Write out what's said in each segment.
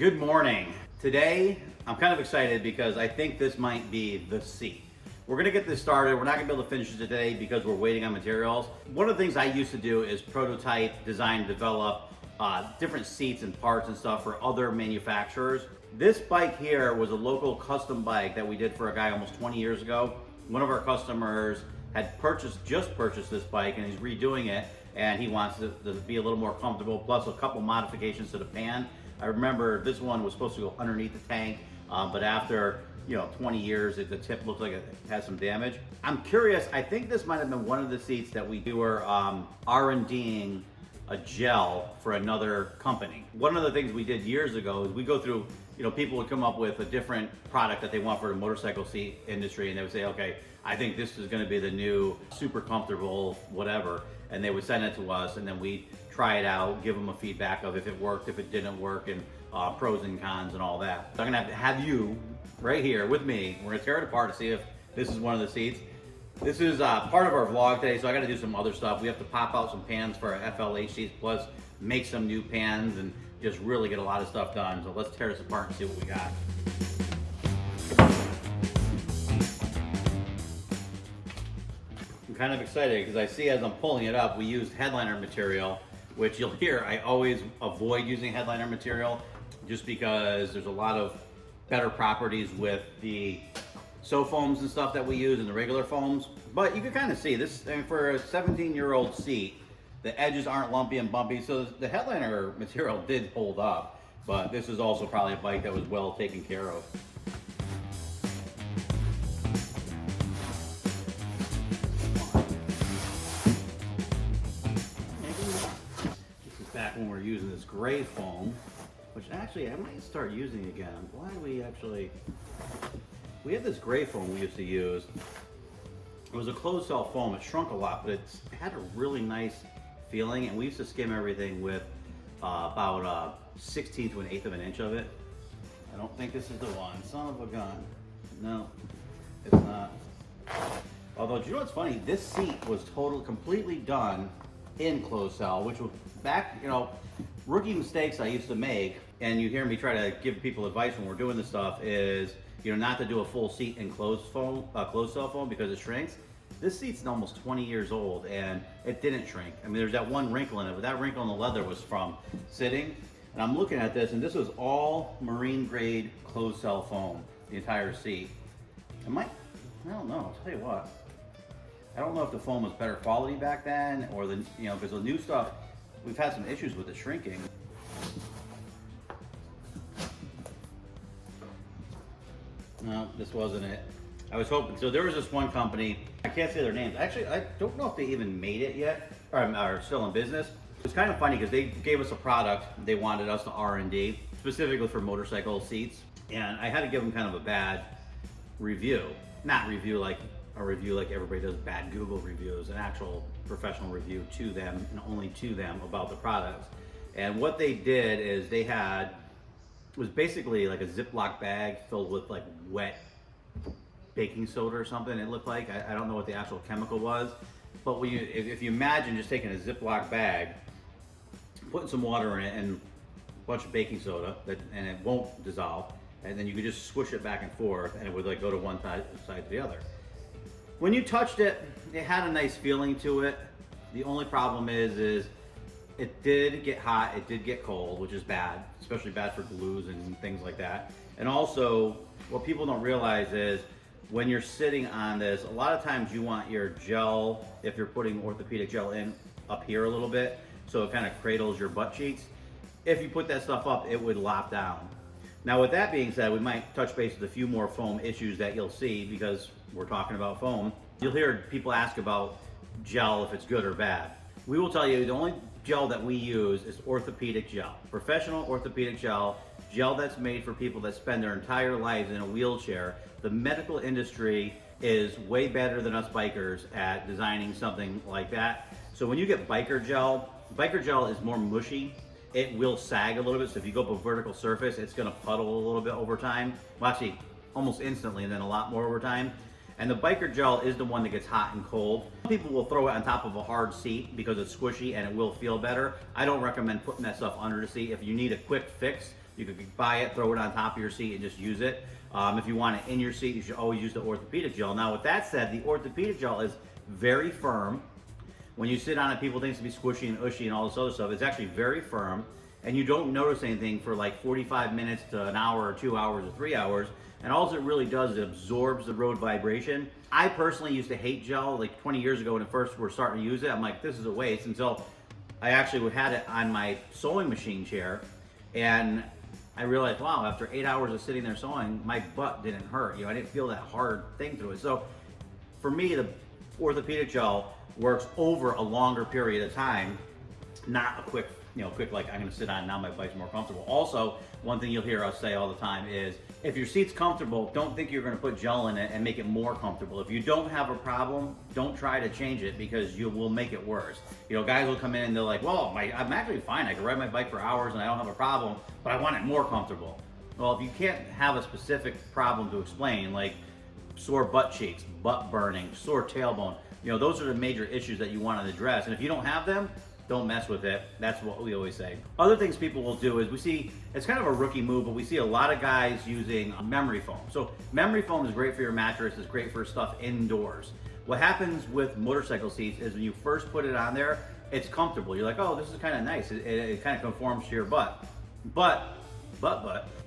Good morning. Today, I'm kind of excited because I think this might be the seat. We're gonna get this started. We're not gonna be able to finish it today because we're waiting on materials. One of the things I used to do is prototype, design, develop different seats and parts and stuff for other manufacturers. This bike here was a local custom bike that we did for a guy almost 20 years ago. One of our customers had just purchased this bike and he's redoing it, and he wants to be a little more comfortable, plus a couple modifications to the pan. I remember this one was supposed to go underneath the tank, but after 20 years, the tip looked like it had some damage. I'm curious, I think this might have been one of the seats that we were R&D'ing a gel for another company. One of the things we did years ago is we go through, people would come up with a different product that they want for the motorcycle seat industry, and they would say, okay, I think this is gonna be the new super comfortable whatever, and they would send it to us, and then we try it out, give them a feedback of if it worked, if it didn't work, and pros and cons and all that. So I'm gonna have you right here with me. We're gonna tear it apart to see if this is one of the seats. This is part of our vlog today, so I gotta do some other stuff. We have to pop out some pans for our FLH seats, plus make some new pans and just really get a lot of stuff done. So let's tear this apart and see what we got. I'm kind of excited because I see as I'm pulling it up, we used headliner material, which you'll hear I always avoid using headliner material just because there's a lot of better properties with the foams and stuff that we use and the regular foams. But you can kind of see this, and for a 17-year-old seat, the edges aren't lumpy and bumpy, so the headliner material did hold up, but this is also probably a bike that was well taken care of. Back when we were using this gray foam, which actually I might start using again. I'm glad we had this gray foam we used to use. It was a closed cell foam. It shrunk a lot, but it had a really nice feeling, and we used to skim everything with about 1/16 to 1/8 of an inch of it. I don't think this is the one. Son of a gun. No, it's not. Although, do you know what's funny? This seat was completely done in closed cell, which was back, rookie mistakes I used to make, and you hear me try to give people advice when we're doing this stuff, is not to do a full seat in closed cell foam because it shrinks. This seat's almost 20 years old and it didn't shrink. I mean, there's that one wrinkle in it, but that wrinkle in the leather was from sitting. And I'm looking at this, and this was all marine grade closed cell foam, the entire seat. I don't know, I'll tell you what. I don't know if the foam was better quality back then, or because the new stuff, we've had some issues with the shrinking. No, this wasn't it. I was hoping, so there was this one company, I can't say their names. Actually, I don't know if they even made it yet, or are still in business. It's kind of funny because they gave us a product they wanted us to R&D, specifically for motorcycle seats. And I had to give them kind of a bad review. Not review like a review like everybody does bad Google reviews, an actual professional review to them and only to them about the products. And what they did is it was basically like a Ziploc bag filled with like wet baking soda or something. It looked like, I don't know what the actual chemical was, but if you imagine just taking a Ziploc bag, putting some water in it and a bunch of baking soda, and it won't dissolve, and then you could just squish it back and forth and it would like go to one side to the other. When you touched it, it had a nice feeling to it. The only problem is it did get hot, it did get cold, which is bad, especially bad for glues and things like that. And also, what people don't realize is when you're sitting on this, a lot of times you want your gel, if you're putting orthopedic gel in, up here a little bit, so it kind of cradles your butt cheeks. If you put that stuff up, it would lop down. Now, with that being said, we might touch base with a few more foam issues that you'll see because we're talking about foam. You'll hear people ask about gel, if it's good or bad. We will tell you the only gel that we use is orthopedic gel. Professional orthopedic gel that's made for people that spend their entire lives in a wheelchair. The medical industry is way better than us bikers at designing something like that. So when you get biker gel is more mushy. It will sag a little bit, so if you go up a vertical surface, it's gonna puddle a little bit over time. Well, actually, almost instantly, and then a lot more over time. And the biker gel is the one that gets hot and cold. People will throw it on top of a hard seat because it's squishy and it will feel better. I don't recommend putting that stuff under the seat. If you need a quick fix, You could buy it, throw it on top of your seat, and just use it. If you want it in your seat, you should always use the orthopedic gel. Now, with that said, the orthopedic gel is very firm. When you sit on it, people think it's to be squishy and ushy and all this other stuff. It's actually very firm, and you don't notice anything for like 45 minutes to an hour or 2 hours or 3 hours. And all it really does is it absorbs the road vibration. I personally used to hate gel like 20 years ago when it first were starting to use it. I'm like, this is a waste, until I actually had it on my sewing machine chair, and I realized, wow, after 8 hours of sitting there sewing, my butt didn't hurt. I didn't feel that hard thing through it. So for me, the orthopedic gel works over a longer period of time, not a quick, like I'm gonna sit on now my bike's more comfortable. Also, one thing you'll hear us say all the time is, if your seat's comfortable, don't think you're gonna put gel in it and make it more comfortable. If you don't have a problem, don't try to change it, because you will make it worse. Guys will come in and they're like, well, I'm actually fine. I can ride my bike for hours and I don't have a problem, but I want it more comfortable. Well, if you can't have a specific problem to explain, like sore butt cheeks, butt burning, sore tailbone, those are the major issues that you want to address. And if you don't have them, don't mess with it. That's what we always say. Other things people will do is, we see, it's kind of a rookie move, but we see a lot of guys using memory foam. So memory foam is great for your mattress. It's great for stuff indoors. What happens with motorcycle seats is, when you first put it on there, it's comfortable. You're like, oh, this is kind of nice. It kind of conforms to your butt. But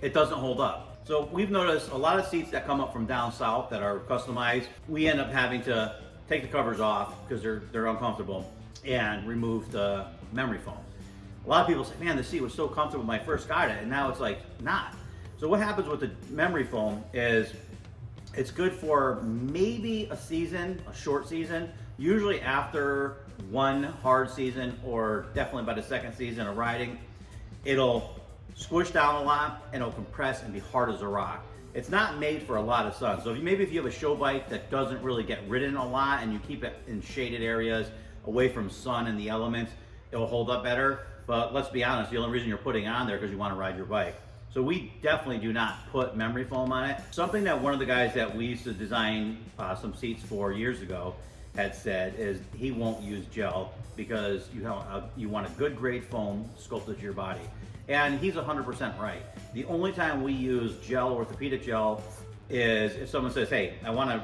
it doesn't hold up. So we've noticed a lot of seats that come up from down south that are customized, we end up having to take the covers off because they're uncomfortable, and remove the memory foam. A lot of people say, man, the seat was so comfortable when I first got it, and now it's like not. So what happens with the memory foam is, it's good for maybe a season, a short season, usually after one hard season, or definitely by the second season of riding. It'll squish down a lot, and it'll compress and be hard as a rock. It's not made for a lot of sun. So maybe if you have a show bike that doesn't really get ridden a lot, and you keep it in shaded areas, away from sun and the elements, it will hold up better. But let's be honest, the only reason you're putting it on there is because you want to ride your bike. So we definitely do not put memory foam on it. Something that one of the guys that we used to design some seats for years ago had said is, he won't use gel because you want a good grade foam sculpted to your body. And he's 100% right. The only time we use gel, orthopedic gel, is if someone says, hey, I want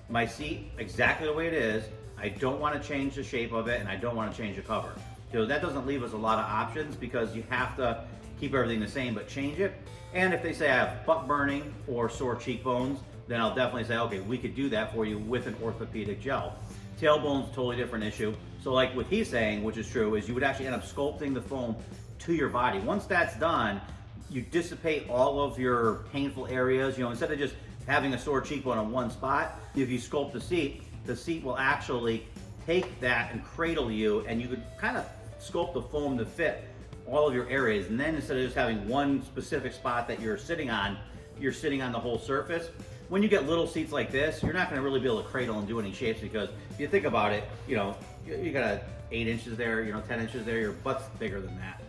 my seat exactly the way it is, I don't want to change the shape of it, and I don't want to change the cover. So that doesn't leave us a lot of options, because you have to keep everything the same but change it. And if they say I have butt burning or sore cheekbones, then I'll definitely say, okay, we could do that for you with an orthopedic gel. Tailbone's a totally different issue. So like what he's saying, which is true, is you would actually end up sculpting the foam to your body. Once that's done, you dissipate all of your painful areas. Instead of just having a sore cheekbone on one spot, if you sculpt the seat will actually take that and cradle you, and you could kind of sculpt the foam to fit all of your areas. And then instead of just having one specific spot that you're sitting on the whole surface. When you get little seats like this, you're not going to really be able to cradle and do any shapes, because if you think about it, you got 8 inches there, 10 inches there, your butt's bigger than that.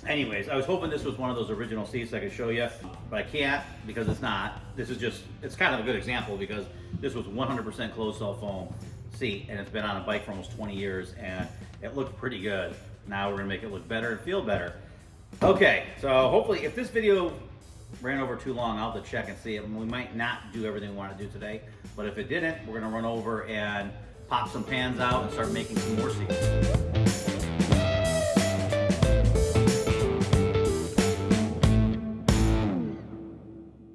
Anyways, I was hoping this was one of those original seats I could show you, but I can't, because it's not. It's kind of a good example, because this was 100% closed cell foam seat, and it's been on a bike for almost 20 years, and it looked pretty good. Now we're gonna make it look better and feel better. Okay, so hopefully, if this video ran over too long, I'll have to check and see it. We might not do everything we want to do today, but if it didn't, we're gonna run over and pop some pans out and start making some more seats.